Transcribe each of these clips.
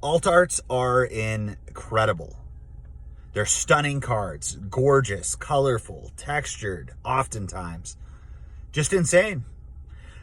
Alt arts are incredible. They're stunning cards, gorgeous, colorful, textured, oftentimes. Just insane.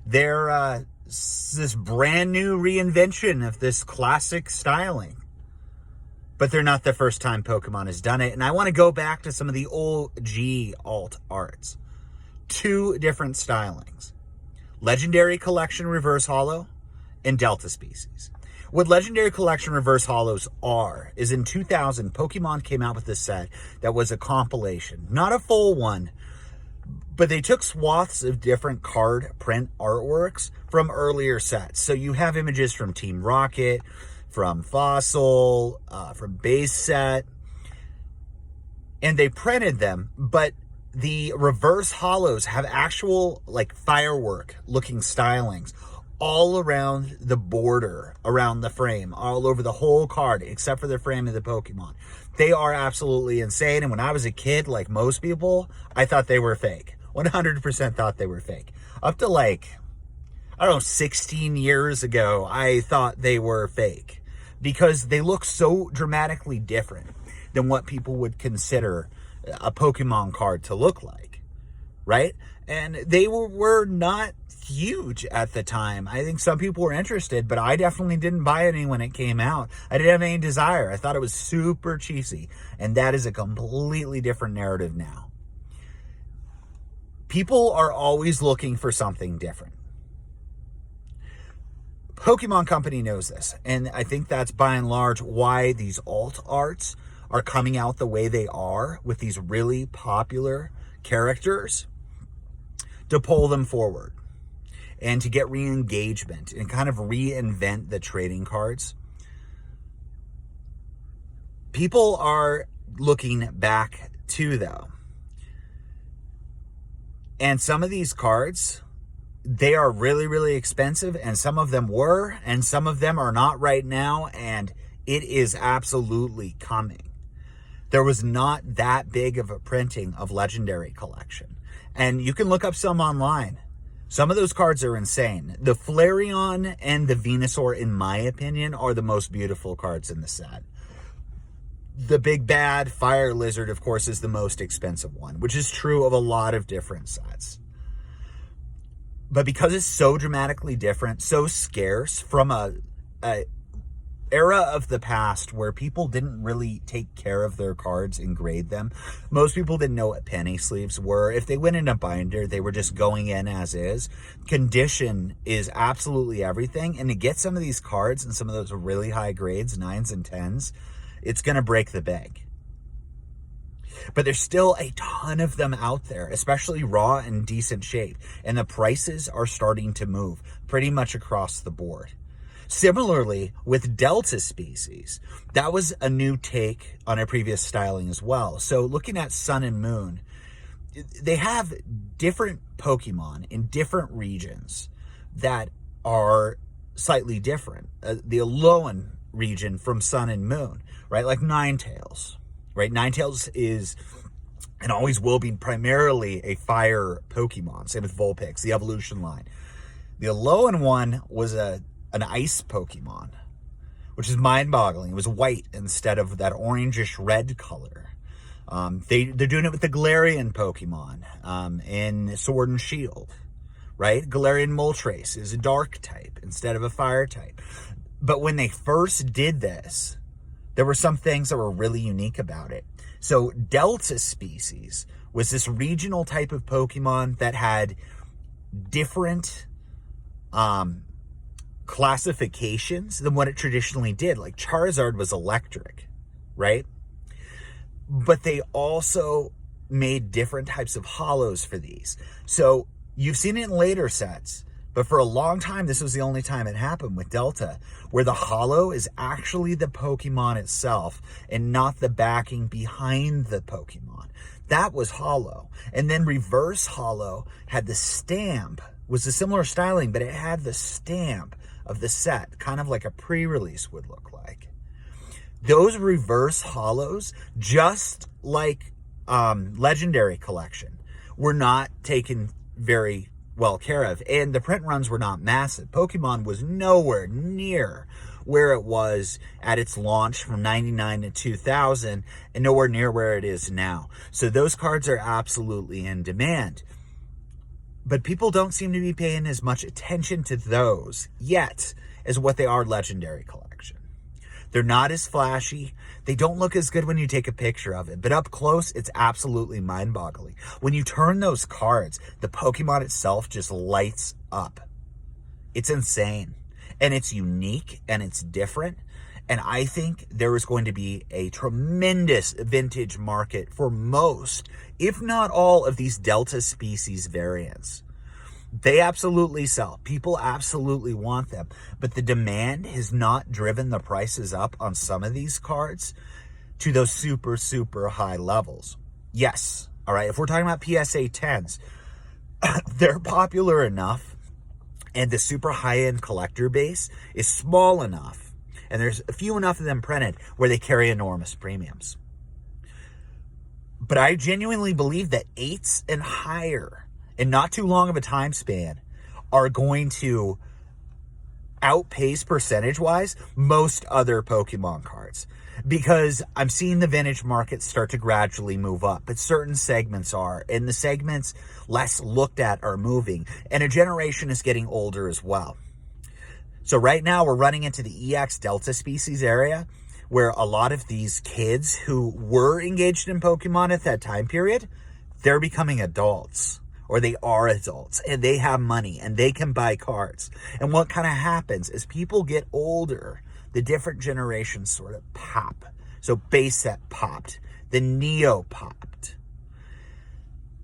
They're this brand new reinvention of this classic styling. But they're not the first time Pokemon has done it. And I want to go back to some of the OG alt arts. 2 different stylings. Legendary Collection Reverse Holo and Delta Species. What Legendary Collection Reverse Holos are is in 2000, Pokemon came out with this set that was a compilation. Not a full one, but they took swaths of different card print artworks from earlier sets. So you have images from Team Rocket, from Fossil, from Base Set, and they printed them, but the reverse holos have actual like firework looking stylings all around the border, around the frame, all over the whole card, except for the frame of the Pokemon. They are absolutely insane, and when I was a kid, like most people, I thought they were fake. 100% thought they were fake. Up to like, I don't know, 16 years ago, I thought they were fake because they look so dramatically different than what people would consider a Pokemon card to look like, right? And they were not huge at the time. I think some people were interested, but I definitely didn't buy any when it came out. I didn't have any desire. I thought it was super cheesy, and that is a completely different narrative now. People are always looking for something different. Pokemon Company knows this, and I think that's by and large why these alt arts are coming out the way they are with these really popular characters, to pull them forward and to get re-engagement and kind of reinvent the trading cards. People are looking back too, though. And some of these cards, they are really, really expensive, and some of them were, and some of them are not right now, and it is absolutely coming. There was not that big of a printing of Legendary Collection. And you can look up some online. Some of those cards are insane. The Flareon and the Venusaur, in my opinion, are the most beautiful cards in the set. The Big Bad Fire Lizard, of course, is the most expensive one, which is true of a lot of different sets. But because it's so dramatically different, so scarce, from a era of the past where people didn't really take care of their cards and grade them. Most people didn't know what penny sleeves were. If they went in a binder, they were just going in as is. Condition is absolutely everything. And to get some of these cards and some of those really high grades, 9s and 10s, it's going to break the bank. But there's still a ton of them out there, especially raw and decent shape. And the prices are starting to move pretty much across the board. Similarly, with Delta Species, that was a new take on a previous styling as well. So looking at Sun and Moon, they have different Pokemon in different regions that are slightly different. The Alolan region from Sun and Moon, right? Like Ninetales, right? Ninetales is and always will be primarily a fire Pokemon. Same with Vulpix, the evolution line. The Alolan one was an ice Pokemon, which is mind-boggling. It was white instead of that orangish red color. They're doing it with the Galarian Pokemon in Sword and Shield, right? Galarian Moltres is a dark type instead of a fire type. But when they first did this, there were some things that were really unique about it. So Delta Species was this regional type of Pokemon that had different classifications than what it traditionally did. Like Charizard was electric, right? But they also made different types of holos for these. So you've seen it in later sets, but for a long time, this was the only time it happened with Delta, where the holo is actually the Pokemon itself and not the backing behind the Pokemon. That was holo. And then reverse holo had the stamp, was a similar styling, but it had the stamp of the set, kind of like a pre-release would look like. Those reverse holos, just like Legendary Collection, were not taken very well care of, and the print runs were not massive. Pokemon was nowhere near where it was at its launch from 99 to 2000 and nowhere near where it is now. So those cards are absolutely in demand. But people don't seem to be paying as much attention to those yet as what they are Legendary Collection. They're not as flashy. They don't look as good when you take a picture of it. But up close, it's absolutely mind-boggling. When you turn those cards, the Pokemon itself just lights up. It's insane. And it's unique and it's different. And I think there is going to be a tremendous vintage market for most, if not all, of these Delta species variants. They absolutely sell. People absolutely want them. But the demand has not driven the prices up on some of these cards to those super, super high levels. Yes. All right. If we're talking about PSA 10s, they're popular enough and the super high-end collector base is small enough and there's a few enough of them printed where they carry enormous premiums. But I genuinely believe that 8s and higher in not too long of a time span are going to outpace percentage-wise most other Pokemon cards. Because I'm seeing the vintage market start to gradually move up, but certain segments are, and the segments less looked at are moving, and a generation is getting older as well. So right now we're running into the EX Delta species area, where a lot of these kids who were engaged in Pokemon at that time period, they're becoming adults. Or they are adults and they have money and they can buy cards. And what kind of happens is people get older, the different generations sort of pop. So base set popped, the Neo popped.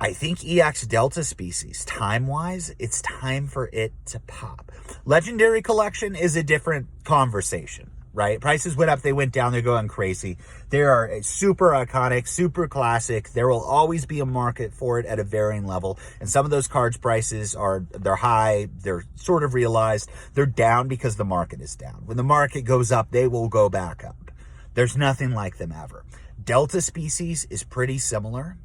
I think EX Delta species, time-wise, it's time for it to pop. Legendary Collection is a different conversation, right? Prices went up, they went down, they're going crazy. They are super iconic, super classic. There will always be a market for it at a varying level. And some of those cards prices they're high, they're sort of realized. They're down because the market is down. When the market goes up, they will go back up. There's nothing like them ever. Delta species is pretty similar.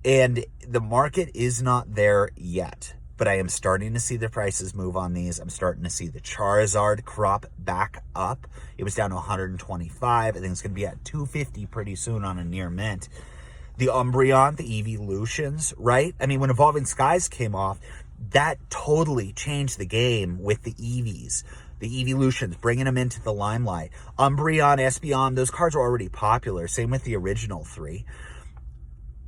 And the market is not there yet. But I am starting to see the prices move on these. I'm starting to see the Charizard crop back up. It was down to 125. I think it's going to be at 250 pretty soon on a near mint. The Umbreon, the Evolutions, right? I mean, when Evolving Skies came off, that totally changed the game with the Eevees. The Evolutions, bringing them into the limelight. Umbreon, Espeon, those cards are already popular. Same with the original 3.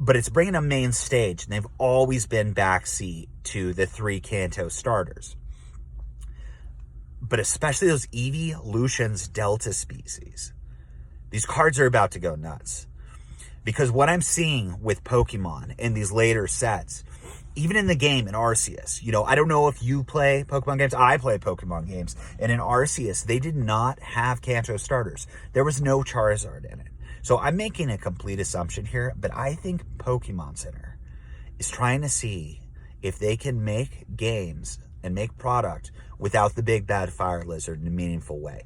But it's bringing a main stage, and they've always been backseat to the 3 Kanto starters. But especially those Evolutions Delta species. These cards are about to go nuts. Because what I'm seeing with Pokemon in these later sets, even in the game in Arceus, I don't know if you play Pokemon games. I play Pokemon games. And in Arceus, they did not have Kanto starters. There was no Charizard in it. So I'm making a complete assumption here, but I think Pokemon Center is trying to see if they can make games and make product without the big bad fire lizard in a meaningful way.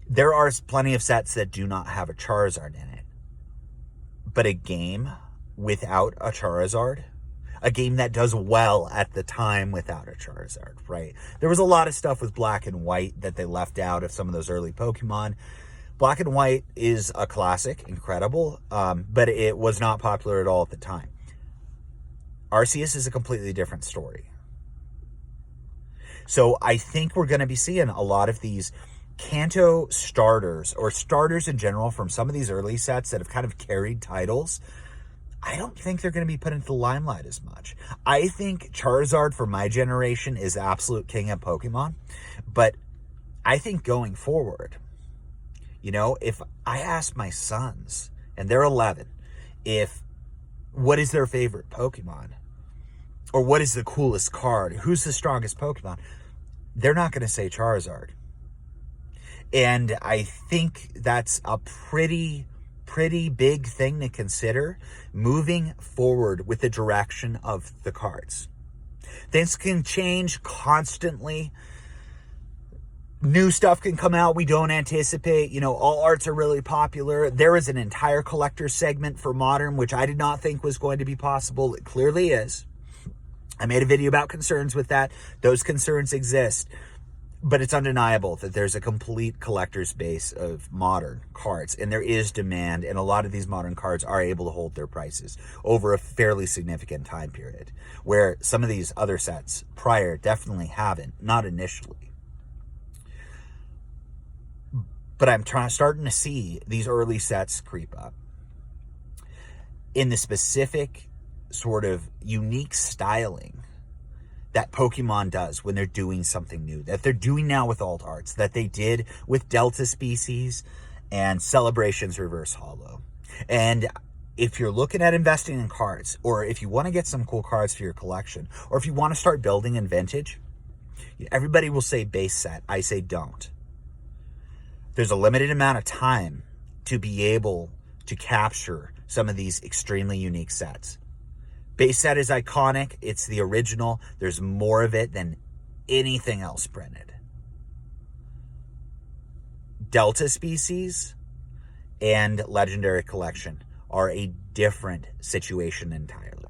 There are plenty of sets that do not have a Charizard in it, but a game without a Charizard, a game that does well at the time without a Charizard, right? There was a lot of stuff with Black and White that they left out of some of those early Pokemon. Black and White is a classic, incredible, but it was not popular at all at the time. Arceus is a completely different story. So I think we're going to be seeing a lot of these Kanto starters, or starters in general, from some of these early sets that have kind of carried titles. I don't think they're going to be put into the limelight as much. I think Charizard for my generation is the absolute king of Pokemon, but I think going forward, if I ask my sons, and they're 11, what is their favorite Pokemon? Or what is the coolest card? Who's the strongest Pokemon? They're not going to say Charizard. And I think that's a pretty big thing to consider moving forward with the direction of the cards. Things can change constantly. New stuff can come out we don't anticipate. All arts are really popular. There is an entire collector segment for Modern, which I did not think was going to be possible. It clearly is. I made a video about concerns with that. Those concerns exist. But it's undeniable that there's a complete collector's base of modern cards, and there is demand, and a lot of these modern cards are able to hold their prices over a fairly significant time period, where some of these other sets prior definitely haven't, not initially. But I'm starting to see these early sets creep up in the specific sort of unique styling that Pokemon does when they're doing something new, that they're doing now with alt arts, that they did with Delta Species and Celebrations Reverse Holo. And if you're looking at investing in cards, or if you want to get some cool cards for your collection, or if you want to start building in vintage, everybody will say base set. I say don't. There's a limited amount of time to be able to capture some of these extremely unique sets. Base set is iconic. It's the original. There's more of it than anything else printed. Delta Species and Legendary Collection are a different situation entirely.